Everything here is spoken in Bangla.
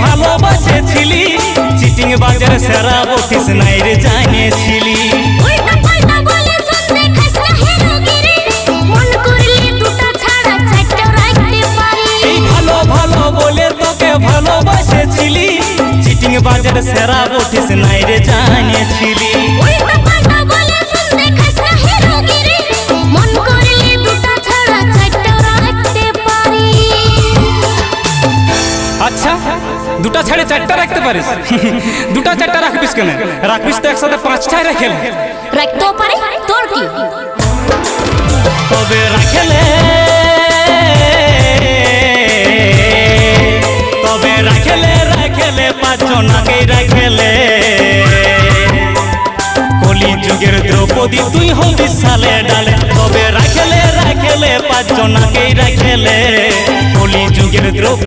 ভালোবাসেছিলি চিটিং বাজার সেরা বটিস নাই রে জানিয়েছিলি ভালো ভালো বলে তোকে ভালোবাসেছিলি চিটিং বাজার সেরা বটিস নাই রে জানিয়েছিলি আচ্ছা দুটা ছাড়ে চারটা রাখতে পারিস দুটা চারটা রাখবিস কেন রাখবিস তো একসাথে পাঁচটায় রেখে রাখতেও পারে তোর কি তবে রাখলে পাঁচজনাকে রাখলে কলি যুগের দ্রৌপদী তুই হবি সালে ডালে তবে রাখলে পাঁচজনাকে রাখলে কলি যুগের দ্রৌপদী